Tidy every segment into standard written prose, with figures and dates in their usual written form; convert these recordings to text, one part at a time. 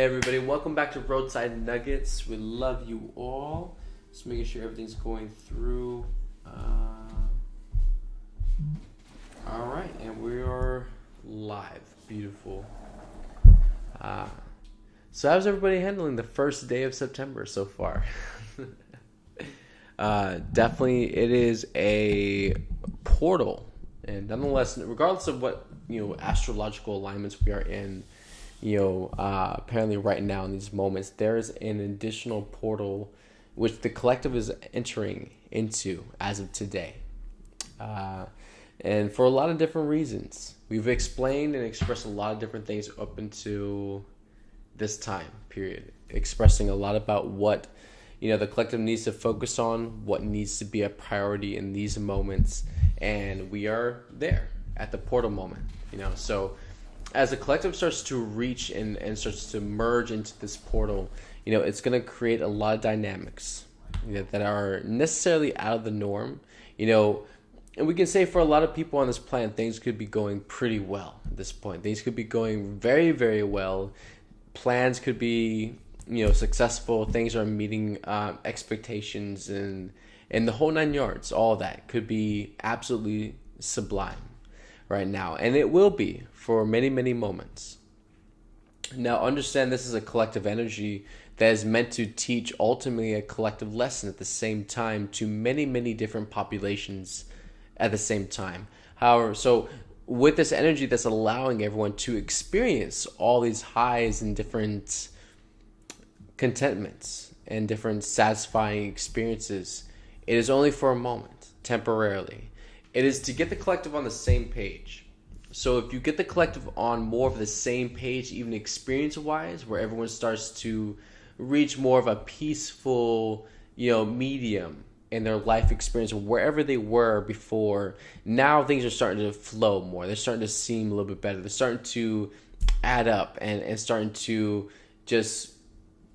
Hey everybody, welcome back to Roadside Nuggets. We love you all. Just making sure everything's going through. Alright, and we are live. Beautiful. So how's everybody handling the first day of September so far? Definitely it is a portal. And nonetheless, regardless of what, astrological alignments we are in, apparently right now in these moments, there is an additional portal which the collective is entering into as of today. And for a lot of different reasons. We've explained and expressed a lot of different things up into this time period, expressing a lot about what, the collective needs to focus on, what needs to be a priority in these moments. And we are there at the portal moment, so as the collective starts to reach and starts to merge into this portal, it's going to create a lot of dynamics that are necessarily out of the norm, and we can say for a lot of people on this planet, things could be going pretty well at this point. Things could be going very, very well. Plans could be, successful. Things are meeting expectations and the whole nine yards. All that could be absolutely sublime right now, and it will be for many, many moments. Now, understand this is a collective energy that is meant to teach ultimately a collective lesson at the same time to many, many different populations at the same time. However, so with this energy that's allowing everyone to experience all these highs and different contentments and different satisfying experiences, it is only for a moment, temporarily. It is to get the collective on the same page. So if you get the collective on more of the same page, even experience-wise, where everyone starts to reach more of a peaceful, medium in their life experience, wherever they were before, now things are starting to flow more. They're starting to seem a little bit better. They're starting to add up and starting to just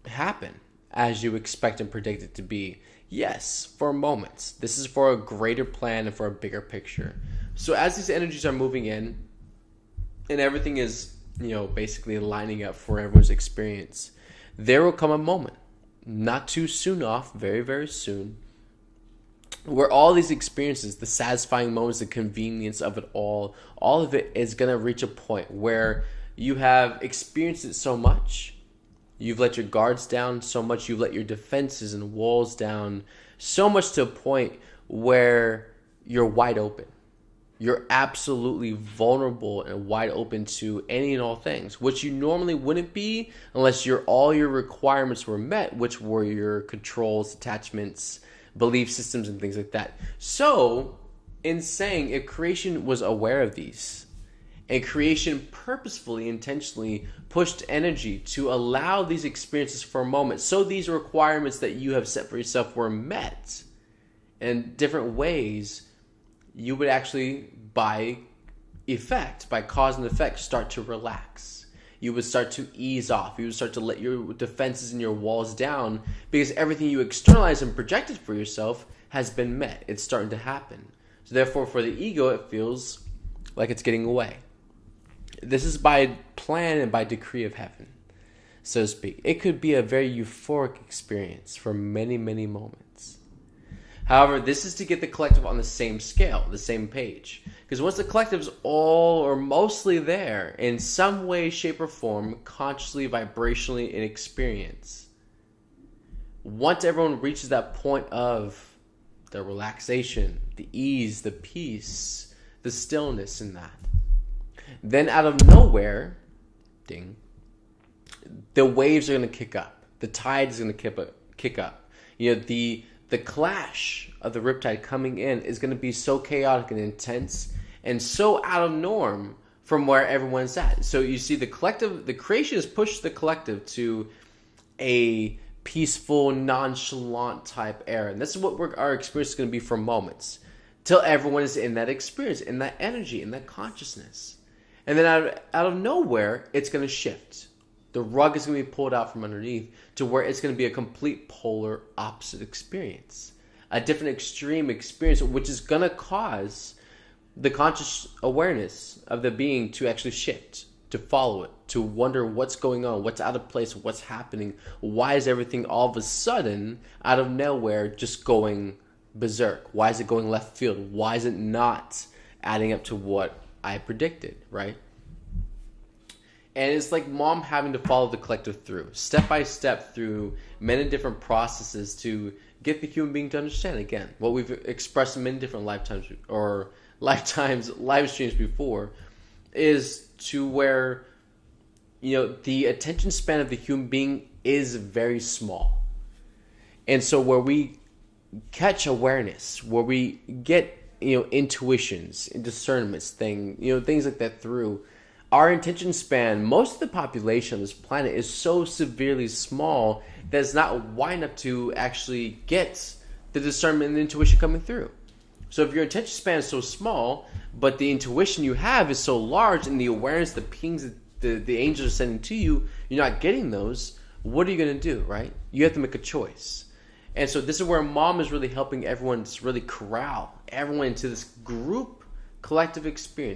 happen as you expect and predict it to be. Yes, for moments. This is for a greater plan and for a bigger picture. So as these energies are moving in and everything is, basically lining up for everyone's experience, there will come a moment, not too soon off, very, very soon, where all these experiences, the satisfying moments, the convenience of it all of it is going to reach a point where you have experienced it so much. You've let your guards down so much. You've let your defenses and walls down so much to a point where you're wide open. You're absolutely vulnerable and wide open to any and all things, which you normally wouldn't be unless all your requirements were met, which were your controls, attachments, belief systems, and things like that. So, in saying, if creation was aware of these, and creation purposefully, intentionally pushed energy to allow these experiences for a moment, so these requirements that you have set for yourself were met in different ways, you would actually, by cause and effect, start to relax. You would start to ease off. You would start to let your defenses and your walls down because everything you externalized and projected for yourself has been met. It's starting to happen. So therefore, for the ego, it feels like it's getting away. This is by plan and by decree of heaven, so to speak. It could be a very euphoric experience for many, many moments. However, this is to get the collective on the same scale, the same page. Because once the collective's all or mostly there, in some way, shape, or form, consciously, vibrationally, in experience, once everyone reaches that point of the relaxation, the ease, the peace, the stillness in that, then out of nowhere, ding, the waves are going to kick up. The tide is going to kick up. The clash of the riptide coming in is going to be so chaotic and intense and so out of norm from where everyone's at. So you see the creation has pushed the collective to a peaceful, nonchalant type era. And this is what our experience is going to be for moments. Till everyone is in that experience, in that energy, in that consciousness. And then out of nowhere, it's going to shift. The rug is going to be pulled out from underneath to where it's going to be a complete polar opposite experience. A different extreme experience, which is going to cause the conscious awareness of the being to actually shift. to follow it, to wonder what's going on, what's out of place, what's happening, why is everything all of a sudden, out of nowhere, just going berserk? Why is it going left field? Why is it not adding up to what I predicted, right? And it's like mom having to follow the collective through, step by step, through many different processes to get the human being to understand, again, what we've expressed in many different live streams before, is to where, the attention span of the human being is very small. And so where we catch awareness, where we get, intuitions, discernments, things like that through, our attention span, most of the population of this planet is so severely small that it's not wide enough to actually get the discernment and the intuition coming through. So if your attention span is so small, but the intuition you have is so large, and the awareness, the pings that the angels are sending to you, you're not getting those, what are you going to do, right? You have to make a choice. And so this is where mom is really helping everyone to really corral everyone into this group collective experience